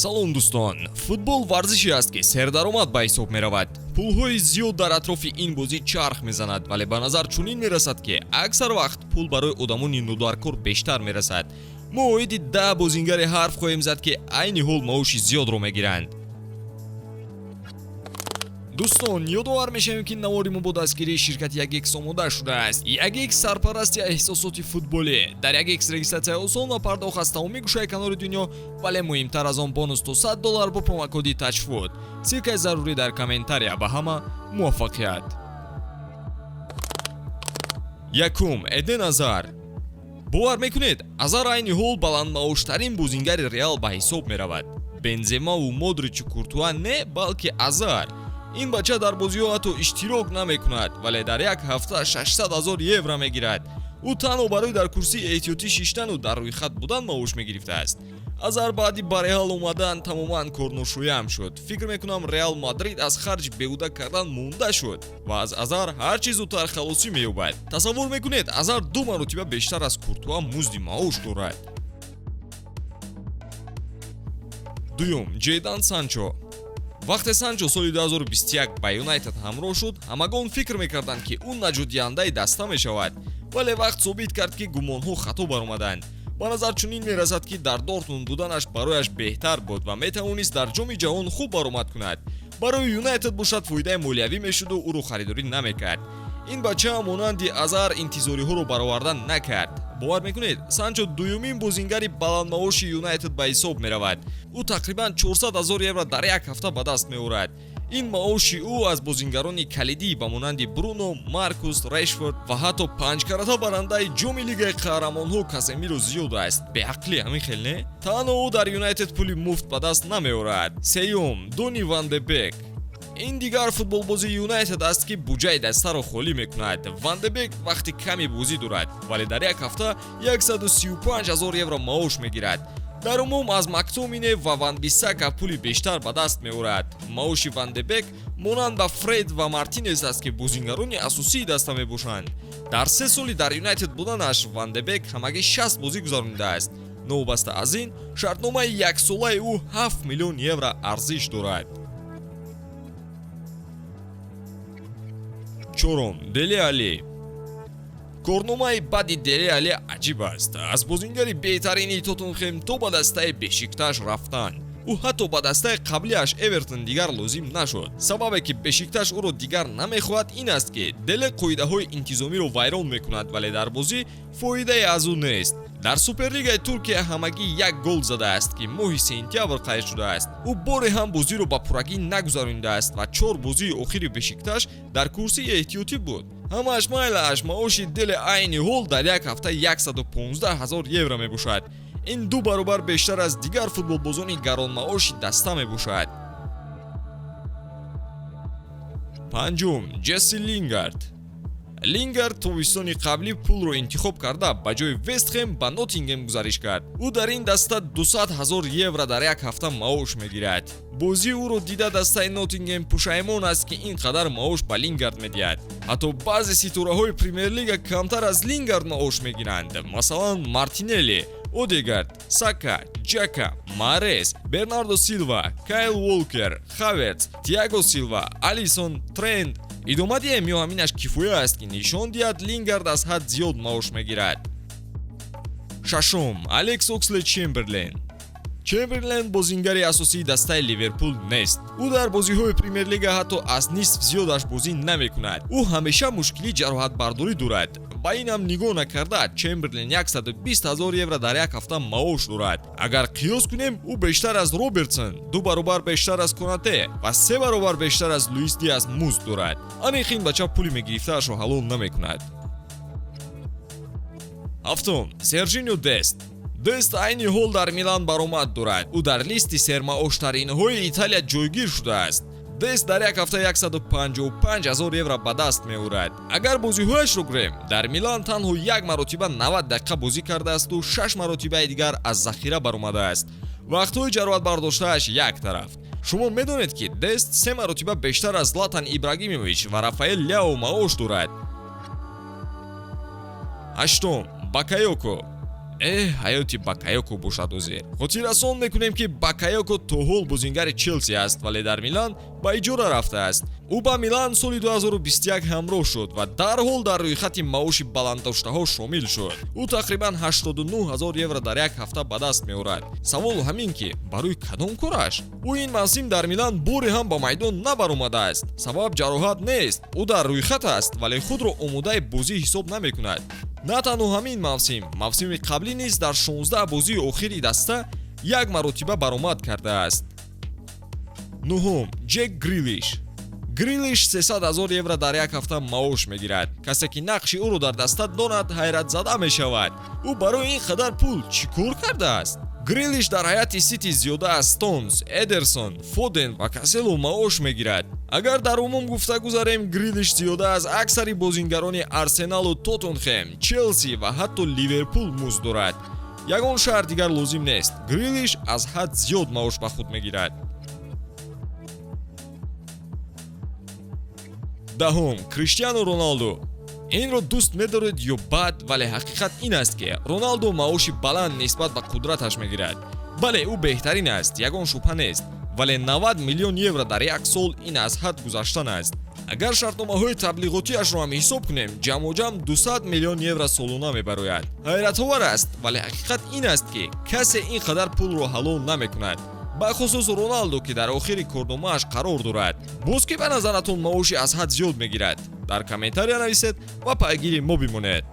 салом дӯстон, футбол варзише аст ки сердаромад ба ҳисоб меравад. пулҳои зиёд дар атрофи ин бозӣ чарх мезанад, вале ба назар чунин мерасад ки аксар вақт пул барои одамони нодаркор бештар мерасад. мо оиди 10 бозингаре ҳарф хоҳем зад ки айни ҳол маоши зиёдро мегиранд. дӯстон, ёдовар мешавем ки навори мо бо дастгирии ширкати Yagex омода шудааст. Yagex сарпарасти эҳсосоти футболӣ. Дар Yagex регистратсияи осон ва пардохт аз тамоми гӯшаи канори дунё, вале муҳимтар аз он бонус то $100 бо промокоди Touchfoot. Силкаи зарурӣ дар комментария. Ба ҳама муваффақият. Якум, Эден Азар. бовар мекунед, Азар айни ҳол баландмаоштарин бозингари Реал ба ҳисоб меравад. Бенземаву Модричу Куртуа не, балки Азар. ин бача дар бозиҳо ҳатто иштирок намекунад, вале дар як ҳафта 600,000 евро мегирад. ӯ танҳо барои дар курсии эҳтиётӣ шиштану дар рӯи хат будан маош мегирифтааст. Азар баъди ба Реал омадан тамоман корношӯям шуд. фикр мекунам Реал Мадрид аз харҷ беҳуда кардан монда шуд ва аз Азар ҳар чӣ зудтар халосӣ меёбад. тасаввур мекунед, Азар 2 маротиба бештар аз Куртуа музди маош дорад. дуюм, Ҷейдан Санчо. вақте Санчо соли 2021 ба Юнайтед ҳамроҳ шуд, ҳамагон фикр мекарданд ки ӯ наҷотдиҳандаи даста мешавад, вале вақт собит кард ки гумонҳо хато баромаданд. ба назар чунин мерасад ки дар Дортмунд буданаш барояш беҳтар буд ва метавонист дар ҷоми ҷаҳон хуб баромад кунад. барои Юнайтед бошад фоидаи молиявӣ мешуду ӯро харидорӣ намекард. ин бача монанди Азар интизориҳоро бароварда накард. бовар мекунед, Санчо дуюмин бозингари баландмаоши Юнайтед ба ҳисоб меравад. ӯ тақрибан 400,000 евро дар як ҳафта ба даст меорад. ин маоши ӯ аз бозингарони калидӣ ба монанди Бруно, Маркус, Решфорд ва ҳатто панҷкарата барандаи ҷоми Лигаи Қаҳрамонҳо Касемиро зиёд аст. беақлӣ ҳамин хел не? танҳо ӯ дар Юнайтед пули муфт ба даст намеорад. сеюм, Дони Ван де Бек. ин дигар футболбози Юнайтед аст ки буҷаи дастаро холӣ мекунад. Ван де Бек вақти каме бозӣ дорад, вале дар як ҳафта 135,000 евро маош мегирад. дар умум аз Мактомине ва Ван Бисака пули бештар ба даст меорад. маоши Ван де Бек монанд ба Фред ва Мартинес аст ки бозингарони асосии даста мебошанд. дар 3 соли дар Юнайтед буданаш Ван де Бек ҳамагӣ 60 бозӣ гузаронидааст. новобаста аз ин, шартномаи яксолаи ӯ 7 миллион евро арзиш дорад. чорум, Дели Али. корномаи баъди Дели Али аҷиб аст. аз бозингари беҳтарини Тоттенхем то ба дастаи Бешикташ рафтан. ӯ ҳатто ба дастаи қаблиаш Эвертон дигар лозим нашуд. сабабе ки Бешикташ ӯро дигар намехоҳад ин аст ки Деле қоидаҳои интизомиро вайрон мекунад, вале дар бозӣ фоидае аз ӯ нест. дар Суперлигаи Туркия ҳамагӣ як гол задааст ки моҳи сентябр қайд шудааст. ӯ боре ҳам бозиро ба пуррагӣ нагузаронидааст ва 4 бозии охири Бешикташ дар курсии эҳтиётӣ буд. ҳамааш майлаш, маоши Деле айни ҳол дар як ҳафта 115,000 евро мебошад. ин 2 баробар бештар аз дигар футболбозони гаронмаоши даста мебошад. панҷум, Ҷесси Лингард. Лингард тобистони қаблӣ пулро интихоб карда ба ҷои Вестхэм ба Ноттингем гузариш кард. ӯ дар ин даста 200,000 евро дар як ҳафта маош мегирад. бозии ӯро дида дастаи Ноттингем пушаймон аст ки ин қадар маош ба Лингард медиҳад. ҳатто баъзе ситораҳои Премер-лига камтар аз Лингард маош мегиранд. масалан, Мартинелли, Одегард, Сака, Ҷака, Марес, Бернардо Силва, Кайл Уолкер, Хаверц, Тиаго Силва, Алисон, Трент. идома диҳем ё ҳаминаш кифоя аст ки нишон диҳад Лингард аз ҳад зиёд маош мегирад. шашум, Алекс Окслед-Чемберлен. Чемберлен бозингари асосии дастаи Ливерпул нест. ӯ дар бозиҳои Премер-лига ҳатто аз нисф зиёдаш бозӣ намекунад. ӯ ҳамеша мушкили ҷароҳатбардорӣ дорад. ба инам нигоҳ накарда, Чемберлен 120,000 евро дар як ҳафта маош дорад. агар қиёс кунем, ӯ бештар аз Робертсон, 2 баробар бештар аз Конате ва 3 баробар бештар аз Луис Диас музд дорад. анихин бача пули мегирифтаашро ҳалол намекунад. ҳафтум, Сержиньо Дест. Дест айни ҳол дар Милан баромад дорад. ӯ дар листи сермаоштаринҳои Италия ҷойгир шудааст. Дест дар як ҳафта 155,000 евро ба даст меорад. агар бозиҳояшро гирем, дар Милан танҳо як маротиба 90 дақиқа бозӣ кардаасту 6 маротибаи дигар аз захира баромадааст. вақтҳои ҷароҳатбардоштааш як тараф. шумо медонед ки Дест 3 маротиба бештар аз Златан Ибрагимович ва Рафаэл Ляо маош дорад. ҳаштум, Бакайоко. ҳаёти Бакаёко бошаду зер. хотиррасон мекунем ки Бакаёко то ҳол бозингари Челси аст, вале дар Милан ба иҷора рафтааст. ӯ ба Милан соли 2021 ҳамроҳ шуд ва дарҳол дар рӯйхати маоши баланддоштаҳо шомил шуд. ӯ тақрибан 89 000 евро дар як ҳафта ба даст меорад. савол ҳамин ки барои кадом кораш? ӯ ин мавсим дар Милан боре ҳам ба майдон набаромадааст. сабаб ҷароҳат нест, ӯ дар рӯйхат аст, вале худро омодаи бозӣ ҳисоб намекунад. на танҳо ҳамин мавсими қаблӣ низ дар 16 бозии охири даста як маротиба баромад кардааст. нуҳум, Ҷек Грилиш. Грилиш 300 000 евро дар як ҳафта маош мегирад. касе ки нақши ӯро дар даста донад ҳайратзада мешавад. ӯ барои ин қадар пул чӣ кор кардааст? Грилиш дар ҳайати Сити зиёда аз Стоунс, Эдерсон, Фоден ва Касело маош мегирад. агар дар умум гуфта гузарем, Грилиш зиёда аз аксари бозингарони Арсеналу Тоттенхем, Челси ва ҳатто Ливерпул музд дорад. ягон шаҳр дигар лозим нест. Грилиш аз ҳад зиёд маош ба худ мегирад. даҳум, Криштиану Роналду. инро дӯст медоред ё бад, вале ҳақиқат ин аст ки Роналду маоши баланд нисбат ба қудраташ мегирад. бале ӯ беҳтарин аст, ягон шубҳа нест, вале 90 миллион евро дар як сол ин аз ҳад гузаштан аст. агар шартномаҳои таблиғотиашро ҳам ҳисоб кунем, ҷамъоҷам 200 миллион евро солона мебарояд. ҳайратовар аст, вале ҳақиқат ин аст ки касе ин қадар пулро ҳалол намекунад, бахусус Роналду ки дар охири корномааш қарор дорад. боз ки ба назаратон маоши аз ҳад зиёд мегирад? дар комментария нависед ва пайгири мо бимонед.